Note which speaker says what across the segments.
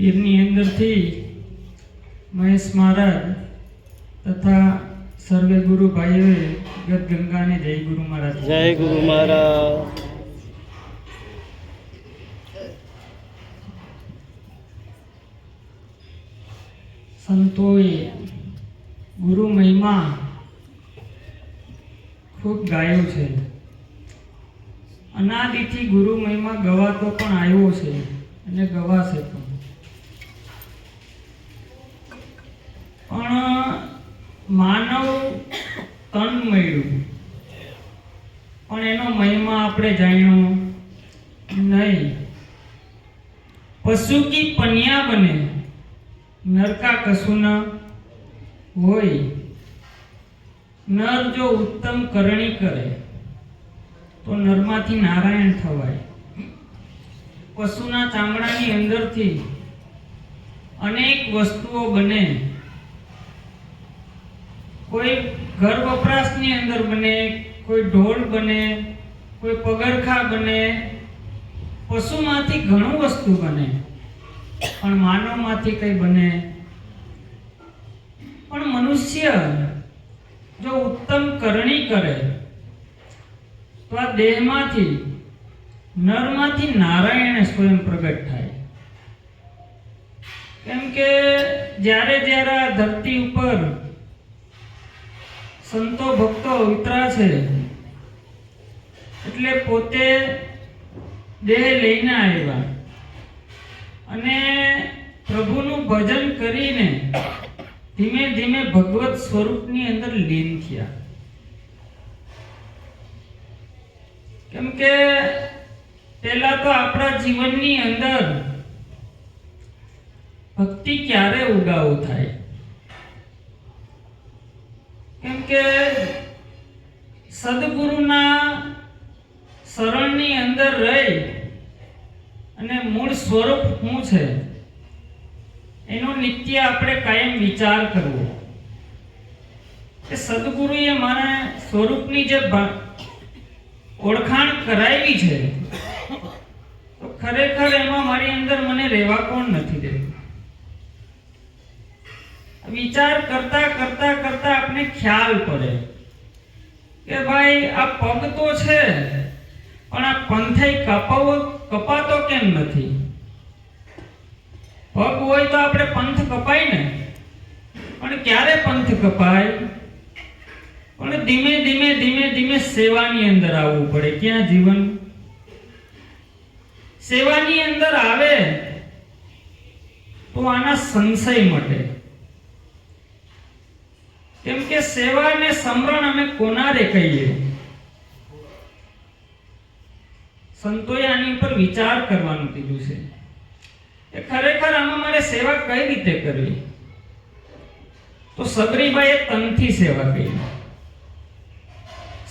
Speaker 1: ગીરની અંદરથી મહેશ મહારાજ તથા સર્વે ગુરુ ભાઈઓએ ગત ગંગાને જય ગુરુ મહારાજ.
Speaker 2: જય ગુરુ મહારાજ.
Speaker 1: સંતોએ ગુરુ મહિમા ખૂબ ગાયો છે. અનાદિથી ગુરુ મહિમા ગવાતો પણ આવ્યો છે અને ગવાશે પણ માનવ તન મળ્યું પણ એનો મહિમા આપણે જાણ્યો નહીં. પશુ કી પનિયા બને નરકા કશું ન હોય. નર જો ઉત્તમ કરણી કરે તો નરમાંથી નારાયણ થવાય. પશુના ચામડાની અંદરથી અનેક વસ્તુઓ બને. કોઈ ઘર વપરાશની અંદર બને, કોઈ ઢોલ બને, કોઈ પગરખા બને. પશુમાંથી ઘણું વસ્તુ બને પણ માનવમાંથી કઈ બને. પણ મનુષ્ય જો ઉત્તમ કરણી કરે તો આ દેહમાંથી નરમાંથી નારાયણ સ્વયં પ્રગટ થાય. કેમ કે જ્યારે જ્યારે આ ધરતી ઉપર સંતો ભક્તો ઉતરા છે એટલે પોતે દેહ લઈને આવ્યા અને પ્રભુનું ભજન કરીને ધીમે ધીમે ભગવત સ્વરૂપની અંદર લીન થયા. કેમ કે પહેલા તો આપણા જીવનની અંદર ભક્તિ ક્યારે ઉગાવ થાય? કેમ કે સદગુરુના શરણની અંદર રહી અને મૂળ સ્વરૂપ શું છે એનો નિત્ય આપણે કાયમ વિચાર કરવો કે સદગુરુએ મારા સ્વરૂપની જે ઓળખાણ કરાવી છે તો ખરેખર એમાં મારી અંદર મને રહેવા કોણ નથી દેતું. વિચાર કરતા કરતા કરતા આપણે ખ્યાલ પડે કે ભાઈ આ પગ તો છે પણ આ પંથે કપાતો કેમ નથી? પગ હોય તો આપણે પંથ કપાય ને. પણ ક્યારે પંથ કપાય? પણ ધીમે ધીમે ધીમે ધીમે સેવાની અંદર આવવું પડે. ક્યાં જીવન સેવાની અંદર આવે તો આના સંશય મટે. કેમ કે સેવા અને સમરણ અમે કોનારે કહીએ? સંતોએ આની ઉપર વિચાર કરવાનું કીધું છે કે ખરેખર આમાં મારે સેવા કઈ રીતે કરવી. તો સબરીબાઈએ તનથી સેવા કરી.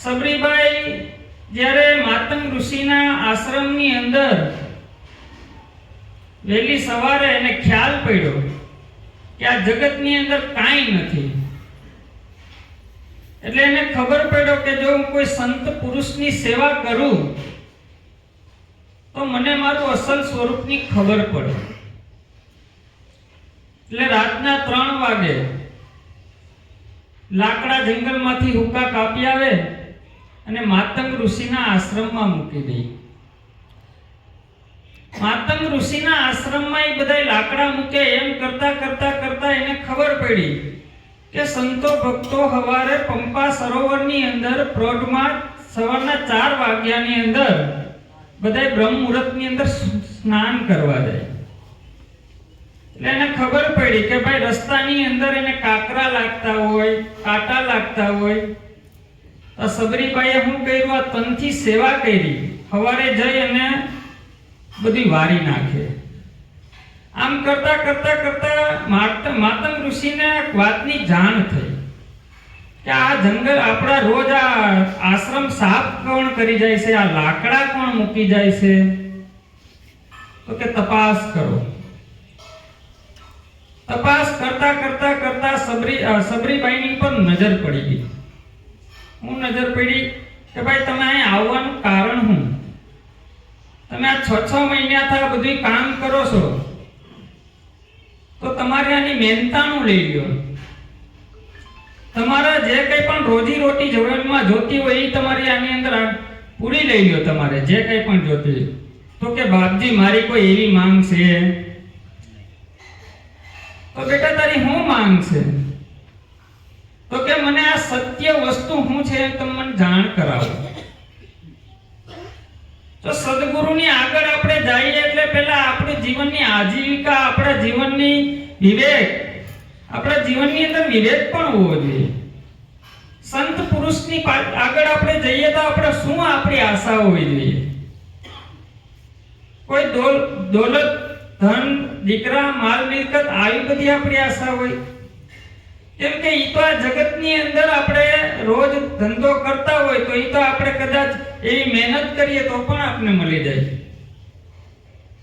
Speaker 1: સબરીબાઈ જ્યારે માતંગ ઋષિના આશ્રમની અંદર વહેલી સવારે એને ખ્યાલ પડ્યો કે આ જગતની અંદર કાંઈ નથી, એટલે એને ખબર પડ્યો કે જો હું કોઈ સંત પુરુષની સેવા કરું તો મને મારું અસલ સ્વરૂપની ખબર પડે. એટલે રાતના 3 વાગે લાકડા જંગલમાંથી હુક્કા કાપી આવે અને માતંગ ઋષિના આશ્રમમાં મૂકી દે. માતંગ ઋષિના આશ્રમમાં એ બધા લાકડા મૂકે. એમ કરતા કરતા કરતા એને ખબર પડી કે સંતો ભક્તો હવારે પંપા સરોવરની અંદર પ્રૌઢમાં સવારના 4 વાગ્યાની અંદર બધા બ્રહ્મ મુહૂર્તની અંદર સ્નાન કરવા જાય. એટલે એને ખબર પડી કે ભાઈ રસ્તાની અંદર એને કાકરા લાગતા હોય, કાંટા લાગતા હોય. તો સબરીબાઈએ શું કર્યું? આ તનથી સેવા કરી. સવારે જઈ અને બધી વારી નાખે. આમ કરતા કરતા કરતા માતંગ ઋષિને એક વાતની જાણ થઈ કે આ જંગલ આપણા રોજ આ આશ્રમ સાફ કોણ કરી જાય છે? આ લાકડા કોણ મૂકી જાય છે? તો કે તપાસ કરો. તપાસ કરતા કરતા કરતા સબરીબાઈની પર નજર પડી ગઈ. હું નજર પડી કે ભાઈ તમે અહીં આવવાનું કારણ શું? તમે આ 6 મહિનાથી આ બધું કામ કરો છો તો તમારે આની મહેનતાણું લઈ લ્યો. તમારા જે કંઈ પણ રોજી રોટી જીવનમાં જોતી હોય એ તમારી આની અંદર પૂરી લઈ લ્યો. તમારે જે કંઈ પણ જોતી હોય તો કે બાપજી મારી કોઈ એવી માંગ છે, તો બેટા તારી શું માંગ છે? તો કે મને આ સત્ય વસ્તુ શું છે તમે મને જાણ કરાવો. તો સદગુરુની આગળ આપણે જઈએ એટલે પહેલા આપણી જીવનની આજીવિકા, આપણા જીવનની વિવેક, આપણા જીવનની અંદર વિવેક પણ હોવો જોઈએ. સંત પુરુષની આગળ આપણે જઈએ તો આપણે શું આપણી આશા હોવી જોઈએ? કોઈ દોલત, ધન, દીકરા, માલ મિલકત આવી બધી આપણી આશા હોય? કેમ કે ઈ તો આ જગતની અંદર આપણે રોજ ધંધો કરતા હોય તો ઈ તો આપણે કદાચ એવી મહેનત કરીએ તો પણ આપણે મળી જાય.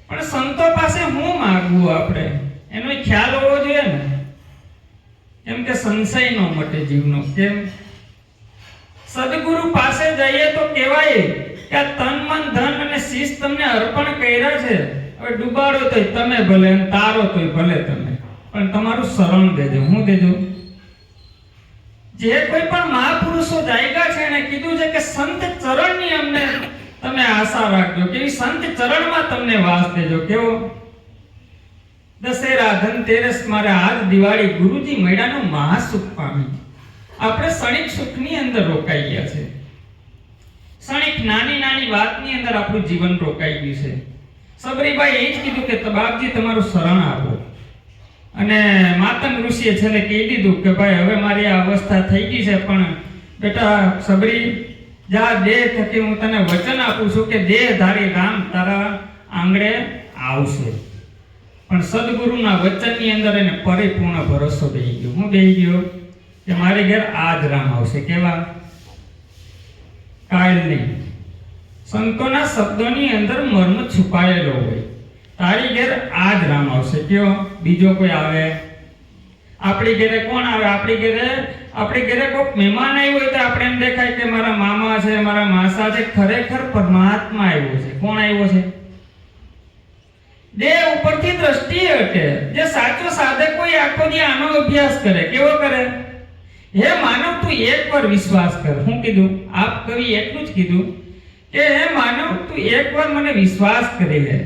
Speaker 1: પણ સંતો પાસે શું માંગવું આપણે એનો ખ્યાલ હોવો જોઈએ ને. કેમ કે સંશય નો મટે જીવનો. કેમ? સદગુરુ પાસે જઈએ તો કહેવાય કે આ તન મન ધન અને શીશ તમને અર્પણ કર્યા છે, હવે ડૂબાડો તોય તમે ભલે અને તારો તોય ભલે તમે, પણ તમારું શરણ દેજો. હું દેજો? જે કોઈ પણ મહાપુરુષો જાયગા છે એને કીધું છે કે સંત ચરણની અમને તમે આશા રાખજો, કે સંત ચરણમાં તમને વાસ દેજો. કેવો? દશેરા, ધનતેરસ, મારે આજ દિવાળી ગુરુજી મળ્યાનું મહાસુખ પામી. આપણે ક્ષણિક સુખની અંદર રોકાઈ ગયા છે. ક્ષણિક નાની નાની વાતની અંદર આપણું જીવન રોકાઈ ગયું છે. સબરીબાઈ એ જ કીધું કે બાપજી તમારું શરણ આપો. અને માતંગ ઋષિએ છેલ્લે કહી દીધું કે ભાઈ હવે મારી આ અવસ્થા થઈ ગઈ છે, પણ બેટા સબરી જા, દેહ થકી હું તને વચન આપું છું કે દેહ ધારી રામ તારા આંગણે આવશે. પણ સદગુરુના વચનની અંદર એને પરિપૂર્ણ ભરોસો બેહી ગયો. હું બેહી ગયો કે મારી ઘેર આજ રામ આવશે. કેવા? કાલ નહીં. સંતોના શબ્દોની અંદર મર્મ છુપાયેલો હોય. તારી ઘેર આજ રામ આવશે. કયો? બીજો કોઈ આવે? આપણી ઘરે કોણ આવે? આપણી ઘરે કોઈક મહેમાન આવ્યો હોય તો આપણે એમ દેખાય કે મારા મામા છે, મારા માસા છે. ખરેખર પરમાત્મા આવ્યો છે. કોણ આવ્યો છે? દેહ ઉપરથી દ્રષ્ટિ હટે. જે સાચો સાધક કોઈ આખો દી આનો અભ્યાસ કરે. કેવો કરે? હે માનવ તું એકવાર વિશ્વાસ કર. શું કીધું? આપ કવિ એટલું જ કીધું કે હે માનવ તું એકવાર મને વિશ્વાસ કરી લે.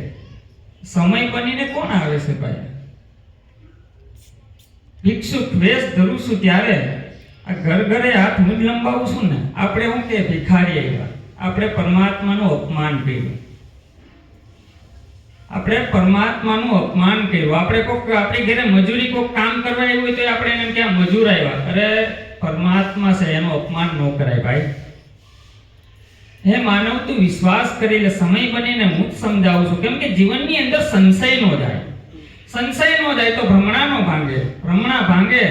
Speaker 1: સમય બનીને કોણ આવે છે ભાઈ? ભિક્ષુક વેશ ધરું છું ત્યારે આ ઘર ઘરે હાથ હું જ લંબાવું છું ને. આપણે શું કે ભિખારી આવ્યા? આપણે પરમાત્માનું અપમાન કર્યું. આપણે પરમાત્માનું અપમાન કર્યું. આપણે કોક આપણી ઘરે મજૂરી કોક કામ કરવા આવ્યું હોય તો આપણે એને કે મજૂર આવ્યા. અરે પરમાત્મા છે, એનું અપમાન ન કરાય ભાઈ. હે માનવ તું વિશ્વાસ કરી લે. સમય બનીને હું જ સમજાવું છું. કેમ કે જીવનની અંદર સંશય નો જાય. સંશય નો જાય તો ભ્રમણા નો ભાંગે. ભ્રમણા ભાંગે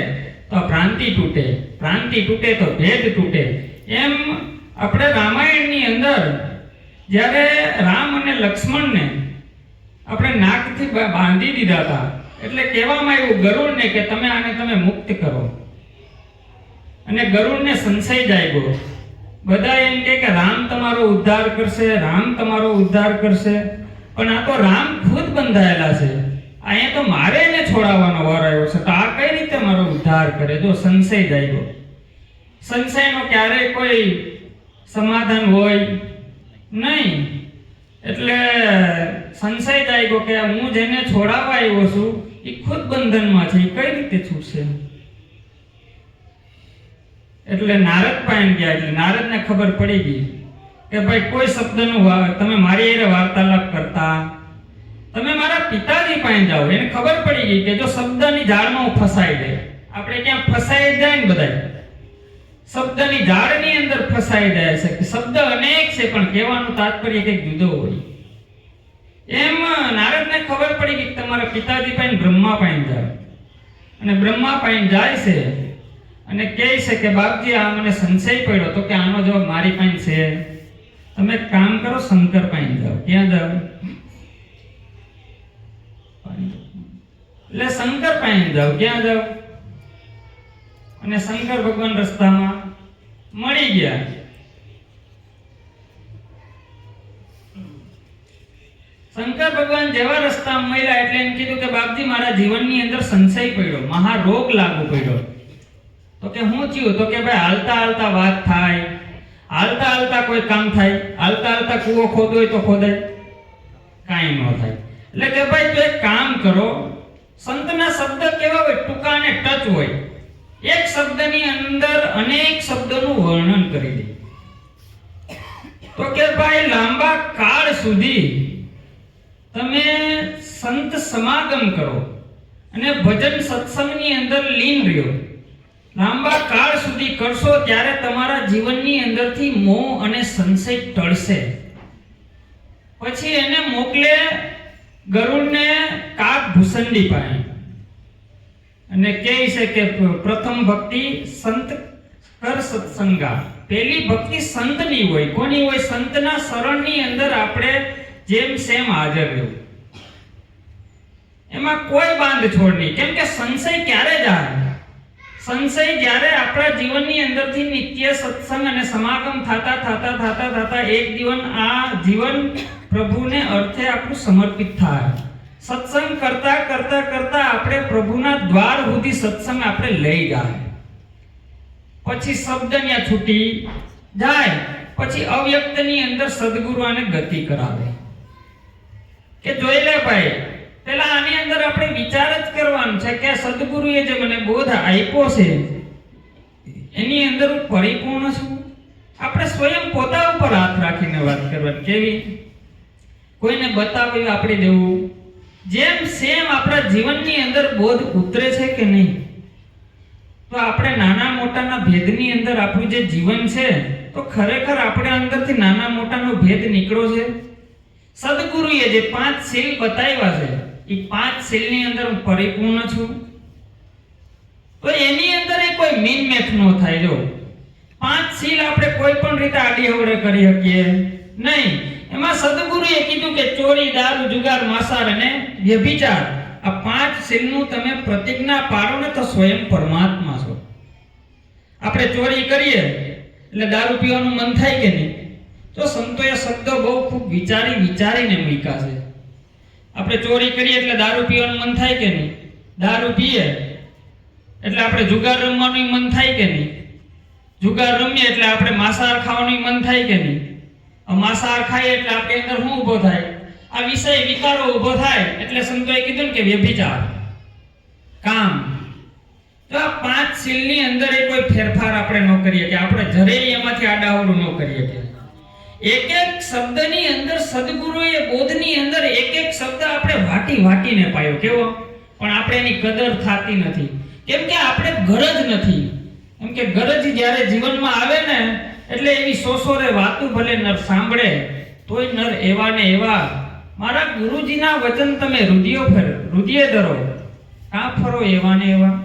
Speaker 1: તો ભ્રાંતિ તૂટે. ભ્રાંતિ તૂટે તો ભેદ તૂટે. એમ આપણે રામાયણની અંદર જ્યારે રામ અને લક્ષ્મણને આપણે નાકથી બાંધી દીધા હતા એટલે કહેવામાં આવ્યું ગરુડને કે તમે આને તમે મુક્ત કરો. અને ગરુડને સંશય જાગ્યો. બધા એમ કે રામ તમારો ઉદ્ધાર કરશે, રામ તમારો ઉદ્ધાર કરશે. પણ આ તો રામ ખુદ બંધાયેલા છે. અહીંયા તો મારે એને છોડાવવાનો વાર આવ્યો છે, તો આ કઈ રીતે મારો ઉદ્ધાર કરે? જો સંશય જાગ્યો. સંશયનો ક્યારેય કોઈ સમાધાન હોય નહીં. એટલે સંશય જાગ્યો કે હું જેને છોડાવવા આવ્યો છું એ ખુદ બંધનમાં છે, એ કઈ રીતે છૂટશે? એટલે નારદ પાસે ગયા. એટલે નારદને ખબર પડી ગઈ કે ભાઈ કોઈ શબ્દનું તમે મારી હારે વાર્તાલાપ કરતા, તમે મારા પિતાજી પાસે જાઓ. એને ખબર પડી ગઈ કે જો શબ્દની જાળમાં હું ફસાઈ જાય, આપણે ક્યાં ફસાઈ જાય ને બધા શબ્દની જાળની અંદર ફસાઈ જાય છે. કે શબ્દ અનેક છે પણ કહેવાનું તાત્પર્ય કંઈક જુદો હોય. એમ નારદને ખબર પડી ગઈ કે તમારા પિતાજી પાસે બ્રહ્મા પાસે જાઓ. અને બ્રહ્મા પાસે જાય છે અને કહે છે કે બાપજી આ મને સંશય પડ્યો. તો કે આનો જવાબ મારી પાસે છે. તમે એક કામ કરો, શંકર પાસે જાઓ. ક્યાં જાઓ? એટલે શંકર પાસે જાઓ. ક્યાં જાઓ? અને શંકર ભગવાન રસ્તામાં મળી ગયા. શંકર ભગવાન જેવા રસ્તામાં મળ્યા એટલે એમ કીધું કે બાપજી મારા જીવનની અંદર સંશય પડ્યો, મહારોગ લાગુ પડ્યો. તો કે હું થયું? તો કે ભાઈ હાલતા હાલતા વાત થાય, હાલતા હાલતા કોઈ કામ થાય, હાલતા હાલતા કૂવો ખોદો હોય તો ખોદાય, કાંઈ ન થાય. એટલે કે ભાઈ તું એક કામ કરો, સંતના શબ્દ કેવા હોય? ટૂંકા અને ટચ હોય. એક શબ્દની અંદર અનેક શબ્દોનું વર્ણન કરી દે. તો કે ભાઈ લાંબા કાળ સુધી તમે સંત સમાગમ કરો અને ભજન સત્સંગની અંદર લીન રહ્યો. લાંબા કાળ સુધી કરશો ત્યારે તમારા જીવનની અંદરથી મોહ અને સંશય ટળશે. પછી એને મોકલે ગરુડને કાક ભૂસંડી પાસે અને કહે છે કે પ્રથમ ભક્તિ સંત કર સત્સંગા. પહેલી ભક્તિ સંતની હોય. કોની હોય? સંતના શરણની અંદર આપણે જેમ સેમ હાજર રહેવું. એમાં કોઈ બાંધછોડ નહીં. કેમ કે સંશય ક્યારે જાય? સંશય જ્યારે આપણા જીવનની અંદરથી નિત્ય સત્સંગ અને સમાગમ થતા એક જીવન પ્રભુને અર્થે આપણું સમર્પિત થાય. સત્સંગ કરતા આપણે પ્રભુના દ્વાર સુધી સત્સંગ આપણે લઈ જાય. પછી શબ્દ ન્યા છૂટી જાય. પછી અવ્યક્તની અંદર સદગુરુ આને ગતિ કરાવે કે જોઈ લે ભાઈ, પેલા આની અંદર આપણે વિચાર જ કરવાનો છે કે સદગુરુએ જે મને બોધ આપ્યો છે એની અંદર હું પરિપૂર્ણ છું. આપણે સ્વયં પોતા ઉપર હાથ રાખીને વાત કરવાની. કેવી? કોઈને બતાવી આપણે દેવું. જેમ સેમ આપણા જીવનની અંદર બોધ ઉતરે છે કે નહીં? તો આપણે નાના મોટાના ભેદની અંદર આપણું જે જીવન છે તો ખરેખર આપણે અંદરથી નાના મોટાનો ભેદ નીકળ્યો છે. સદગુરુએ જે 5 સીલ બતાવ્યા છે એ 5 સીલની અંદર હું પરિપૂર્ણ છું. તો એની અંદર કોઈ મીન મેચ ન થાય. જો 5 સીલ આપણે કોઈ પણ રીતે આડી અવળે કરી શકીએ નહીં. એમાં સદગુરુએ કીધું કે ચોરી, દારૂ, જુગાર, માંસાહાર અને વ્યભિચાર, આ 5 સીલનું તમે પ્રતિજ્ઞા પાડો ને તો સ્વયં પરમાત્મા છો. આપણે ચોરી કરીએ એટલે દારૂ પીવાનું મન થાય કે નહીં? તો સંતોએ શબ્દો બહુ ખૂબ વિચારીને મૂક્યા છે. આપણે ચોરી કરીએ એટલે દારૂ પીવાનું મન થાય કે નહીં? દારૂ પીએ એટલે આપણે જુગાર રમવાનું મન થાય કે નહીં? જુગાર રમીએ એટલે આપણે માંસાહાર ખાવાનું મન થાય કે નહીં? માંસાહાર ખાઈએ એટલે આપણે અંદર શું ઊભો થાય? આ વિષય વિકારો ઊભો થાય. એટલે સંતોએ કીધું કે વ્યભિચાર, કામ. તો આ 5 સીલની અંદર કોઈ ફેરફાર આપણે ન કરીએ કે આપણે જરાય એમાંથી આડાઅવળું ન કરીએ કે એક શબ્દની અંદર સદગુરુએ બોધની અંદર એક શબ્દ આપણે વાટીને પાયો. કેવો? પણ આપણે એની કદર થતી નથી. કેમ કે આપણે ગરજ નથી. કેમ કે ગરજ જ્યારે જીવનમાં આવે ને એટલે એવી સોસોરે વાતું ભલે નર સાંભળે તોય નર એવા ને એવા. મારા ગુરુજીના વચન તમે હૃદય ધરો, કાં ફરો એવા ને એવા.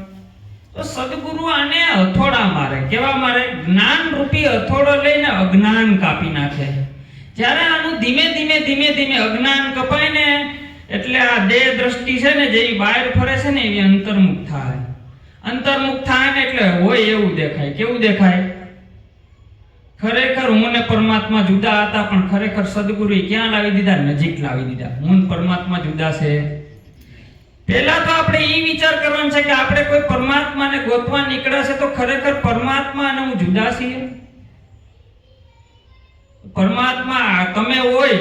Speaker 1: તો સદગુરુ આને હથોડા મારે. કેવા મારે? જ્ઞાન રૂપી હથોડો લઈને અજ્ઞાન કાપી નાખે. જ્યારે આનું ધીમે ધીમે અજ્ઞાન કપાય ને એટલે આ દેહ દ્રષ્ટિ છે ને જે બહાર ફરે છે ને એ અંતર્મુખ થાય. અંતર્મુખ થાય ને એટલે હોય એવું દેખાય. કેવું દેખાય? ખરેખર હું ને પરમાત્મા જુદા હતા, પણ ખરેખર સદગુરુએ ક્યાં લાવી દીધા? નજીક લાવી દીધા. હું ને પરમાત્મા જુદા છે. પહેલા તો આપણે એ વિચાર કરવાનો છે કે આપણે કોઈ પરમાત્માને ગોતવા નીકળ્યા છે તો ખરેખર પરમાત્મા અને હું જુદા છીએ? પરમાત્મા તમે હોય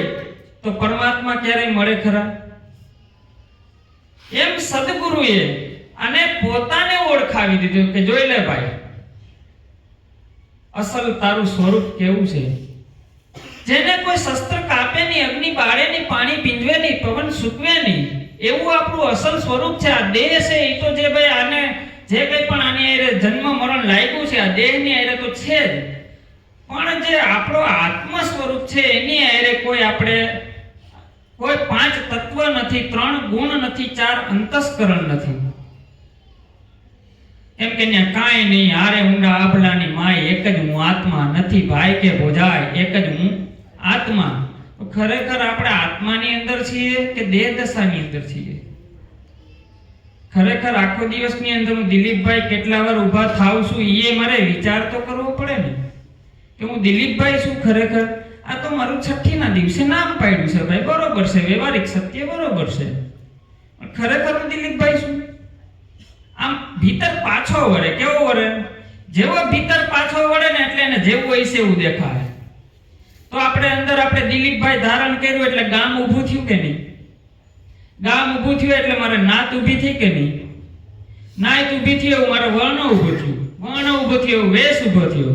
Speaker 1: તો પરમાત્મા ક્યારેય મળે ખરા? એમ સદગુરુએ આને પોતાને ઓળખાવી દીધું કે જોઈ લે ભાઈ, અસલ તારું સ્વરૂપ કેવું છે. જેને કોઈ શસ્ત્ર કાપે નહીં, અગ્નિ બાળે નહીં, પાણી પીંજવે નહીં, પવન સૂકવે નહીં, એવું આપણું અસલ સ્વરૂપ છે. આ દેહ છે એ તો જે ભાઈ આને જે કંઈ પણ આની આરે જન્મ મરણ લાગ્યું છે આ દેહની આરે તો છે જ, પણ જે આપણો આત્મ સ્વરૂપ છે એની આરે કોઈ આપણે કોઈ 5 તત્વ નથી, 3 ગુણ નથી, 4 અંતસ્કરણ નથી. એમ કે ત્યાં કાંઈ નહીં, હારે ઊંડા આભલાની માય, એક જ હું આત્મા, નથી ભાઈ કે ભોજાય, એક જ હું આત્મા. ખરેખર આપણે આત્માની અંદર છીએ કે દેહ દશાની અંદર છીએ? ખરેખર આખો દિવસની અંદર હું દિલીપભાઈ કેટલા વાર ઊભા થાઉં છું એ મારે વિચાર તો કરવો પડે ને કે હું દિલીપભાઈ છું ખરેખર. આ તો મારું છઠ્ઠીના દિવસે નામ પાડ્યું છે ભાઈ, બરોબર છે, વ્યવહારિક સત્ય બરોબર છે, પણ ખરેખર દિલીપભાઈ શું? આમ ભીતર પાછો વળે. કેવો વળે? જેવો ભીતર પાછો વળે ને એટલે એને જેવું હોય છે એવું દેખાય. તો આપણે દિલીપભાઈ ધારણ કર્યું એટલે ગામ ઊભું થયું કે નહીં? ગામ ઊભું થયું એટલે મારે નાત ઊભી થઈ કે નહીં? નાત ઊભી થઈ એવું મારે વર્ણ ઊભું થયું, વર્ણ ઊભું થયું એવું વેશ ઊભો થયો.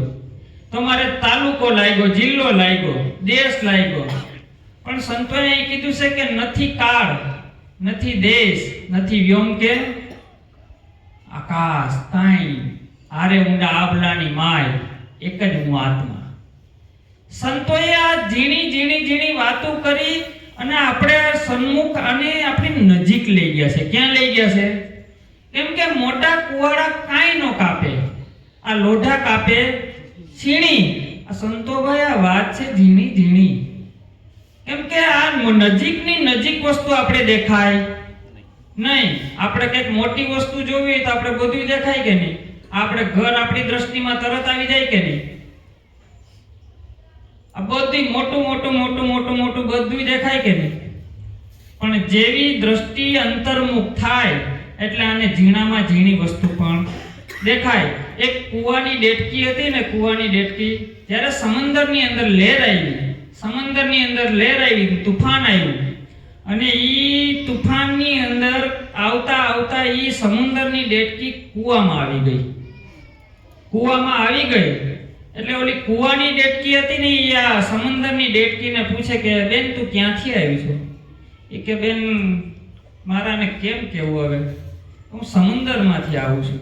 Speaker 1: તો મારે તાલુકો લાગ્યો, જિલ્લો લાગ્યો, દેશ લાગ્યો. પણ સંતોએ એ કીધું છે કે નથી કાળ, નથી દેશ, નથી વ્યોમ કે આકાશ, તાઈ આરે ઊંડા આબલાની માય, એક જ હું આત્મા. સંતોએ આ ઝીણી ઝીણી ઝીણી વાતો કરી અને આપણે સન્મુખ અને આપણી નજીક લઈ ગયા છે. ક્યાં લઈ ગયા છે? કેમ કે મોટા કુવાડા કાંઈ નો કાપે, આ લોઢા કાપે છીણી. આ સંતોભાઈ આ વાત છે ઝીણી ઝીણી. કેમ કે આ નજીકની નજીક વસ્તુ આપણે દેખાય નહીં. આપણે કંઈક મોટી વસ્તુ જોવી હોય તો આપણે બધું દેખાય કે નહીં? આપણે ઘર આપણી દ્રષ્ટિમાં તરત આવી જાય કે નહીં? આ બધું મોટું બધું દેખાય કે નહીં? પણ જેવી દ્રષ્ટિ અંતર્મુખ થાય એટલે આને ઝીણામાં ઝીણી વસ્તુ પણ દેખાય. એક કૂવાની ડેટકી હતી ને, કૂવાની ડેટકી જ્યારે સમંદરની અંદર લહેર આવી, તુફાન આવ્યું અને ઈ તુફાનની અંદર આવતા ઈ સમુદ્રની ડેટકી કૂવામાં આવી ગઈ. એટલે ઓલી કૂવાની ડેટકી હતી ને, ઈ આ સમુદ્રની ડેટકીને પૂછે કે બેન તું ક્યાંથી આવી છો? એ કે બેન મારાને કેમ કેવું, હવે હું સમુદ્રમાંથી આવું છું.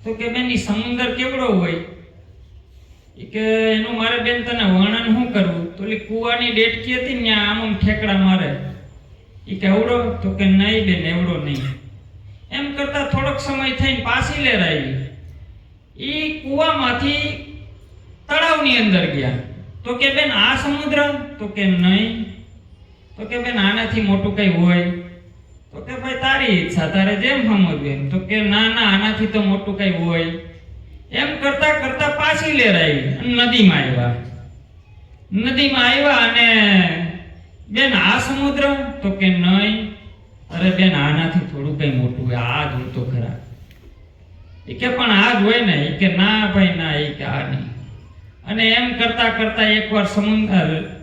Speaker 1: તો કે બેન ઈ સમુદ્ર કેવડો હોય? એ કે એનું મારે બેન તને વર્ણન શું કરવું? તો ઓલી કૂવાની ડેટકી હતી ને આમ ઠેકડા મારે. એ કે એવડો? તો કે નહીં બેન એવડો નહીં. એમ કરતા થોડોક સમય થઈને પાછી લહેર આવી. ઈ કૂવામાંથી તળાવની અંદર ગયા. તો કે બેન આ સમુદ્ર? તો કે નહીં. તો કે બેન આનાથી મોટું કઈ હોય? તો કે ભાઈ તારી ઈચ્છા, તારે જેમ સમજવું એમ. તો કે ના આનાથી તો મોટું કઈ હોય. એમ કરતા કરતા પાછી લહેર આવી અને નદીમાં આવ્યા અને બેન આ સમુદ્ર? તો કે નહીં. અરે બેન આનાથી થોડું કઈ મોટું હોય, આ જ તો ખરા. એ કે પણ આ જ હોય ને? એ કે ના ભાઈ ના, એ કે આ નહીં. અને એમ કરતા કરતા એકવાર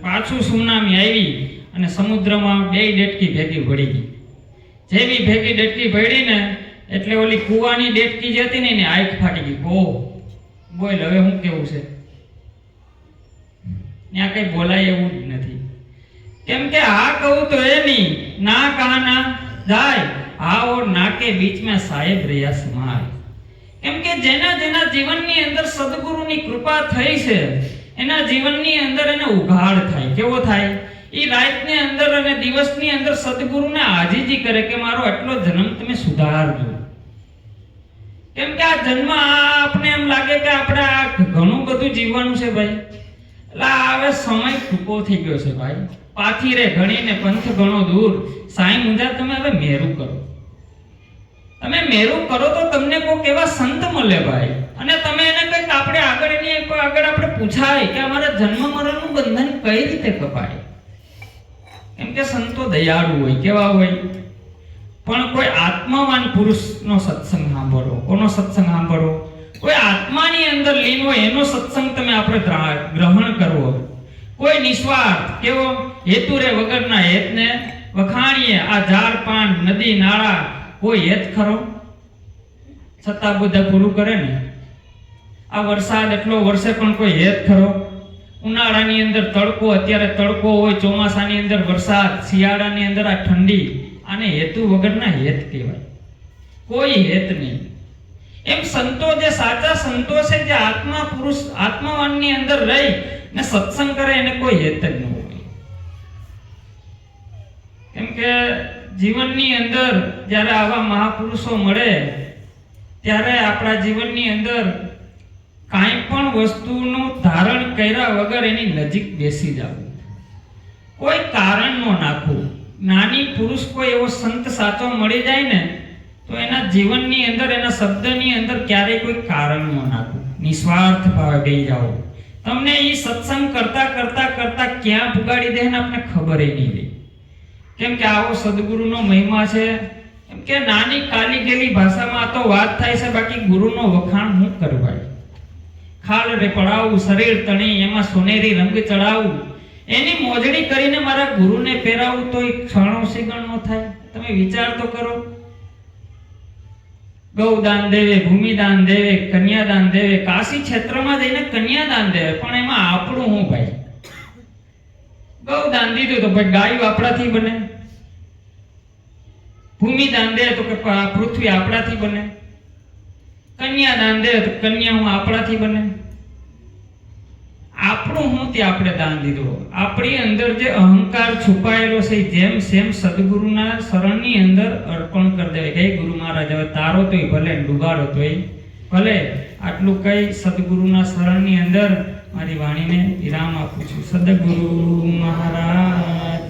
Speaker 1: પાછું સુનામી આવી અને સમુદ્રમાં બે ડેટકી ભેગી ભળી ગઈ. જેવી ભેગી ડેટકી ભળી ને એટલે ઓલી કૂવાની ડેટકી જે હતી ને એની આંખ ફાટી ગઈ. બોલ હવે હું કેવું છે? ત્યાં કઈ બોલાય એવું જ નથી. કેમ કે આ કહું તો એ નહીં, ના કહાના જાય આ ઓર નાકે બીચ में સાહેબ રહ્યા સમાય. કેમ કે જેના જીવનની અંદર સદગુરુની કૃપા થઈ છે એના જીવનની અંદર એને ઉઘાડ થાય. કેવો થાય? ઈ રાતની અંદર અને દિવસની અંદર સદગુરુને આજીજી કરે કે મારો આટલો જન્મ તમે સુધારજો. કેમ કે આ જન્મ આપણે એમ લાગે કે આપણે આ ઘણું બધું જીવવાનું છે ભાઈ, એટલે હવે સમય ટૂંકો થઈ ગયો છે ભાઈ. પાથી રે ઘણીને પંથ ઘણો દૂર, સાઈ મુંજા તમે હવે મેરું કરો. તમે મેરું કરો તો તમને કોઈક એવા સંત મળે ભાઈ, અને તમે એને કંઈક આપણે આગળ આપણે પૂછાય કે અમારા જન્મ મરણનું બંધન કઈ રીતે કપાય. કેમ કે સંતો દયાળુ હોય. કેવા હોય? પણ કોઈ આત્માવાન પુરુષનો સત્સંગ સાંભળો. કોનો સત્સંગ સાંભળો? કોઈ આત્માની અંદર લીન હોય એનો સત્સંગ તમે આપણે ગ્રહણ કરવો. કોઈ નિસ્વાર્થ, કેવો? હેતુ રે વગરના હેતને વખાણીએ. આ ઝાડ પાન નદી નાળા કોઈ હેત ખરો? છતાં બધા પૂરું કરે ને. આ વરસાદ એટલો વરસે પણ કોઈ હેત ખરો? ઉનાળાની અંદર તડકો, અત્યારે તડકો હોય, ચોમાસાની અંદર વરસાદ, શિયાળાની અંદર આ ઠંડી. આને હેતુ વગરના હેત કહેવાય. કોઈ હેત નહીં. એમ સંતો જે સાચા સંતો છે, જે આત્મા પુરુષ આત્માવાનની અંદર રહી ને સત્સંગ કરે, એને કોઈ હેત જ ન હોય. કેમ કે જીવનની અંદર જ્યારે આવા મહાપુરુષો મળે ત્યારે આપણા જીવનની અંદર કાંઈ પણ વસ્તુનું ધારણ કર્યા વગર એની નજીક બેસી જવું, કોઈ કારણ ન નાખવું. જ્ઞાની પુરુષ કોઈ એવો સંત સાચો મળી જાય ને તો એના જીવનની અંદર, એના શબ્દની અંદર ક્યારેય કોઈ કારણ ન નાખવું. નિસ્વાર્થ ભાવે ગઈ જાઓ. તમને ઈ સત્સંગ કરતા કરતા કરતા ક્યાં પુગાડી દે ને આપને ખબર નહીં રહે. કેમ કે આવો સદગુરુનો મહિમા છે. કેમ કે નાની કાલી ગેલી ભાષામાં આ તો વાત થાય છે, બાકી ગુરુનો વખાણ હું કરવાય. ખાલ રે પડાવું શરીર તણી એમાં સોનેરી રંગ ચડાવું, એની મોજડી કરીને મારા ગુરુને પહેરાવું તો એક ક્ષણો સિગણ નો થાય. તમે વિચાર તો કરો. ગૌદાન દેવે, ભૂમિદાન દેવે, કન્યાદાન દેવે, કાશી ક્ષેત્રમાં જઈને કન્યાદાન દેવે, પણ એમાં આપણું હું ભાઈ? ગૌદાન દીધું તો ભાઈ ગાયું આપણાથી બને, ભૂમિદાન દે તો કે પૃથ્વી આપણાથી બને, કન્યાદાન દે તો કન્યા હું આપણાથી બને. આપણું હું તે આપણે દાન દીધું. આપણી અંદર જે અહંકાર છુપાયેલો છે જેમ સેમ સદગુરુના શરણની અંદર અર્પણ કરી દેવાય કે ગુરુ મહારાજ હવે તારો તોય ભલે, ડુબાડો તોય ભલે. આટલું કઈ સદગુરુના શરણની અંદર મારી વાણીને વિરામ આપું છું. સદગુરુ મહારાજ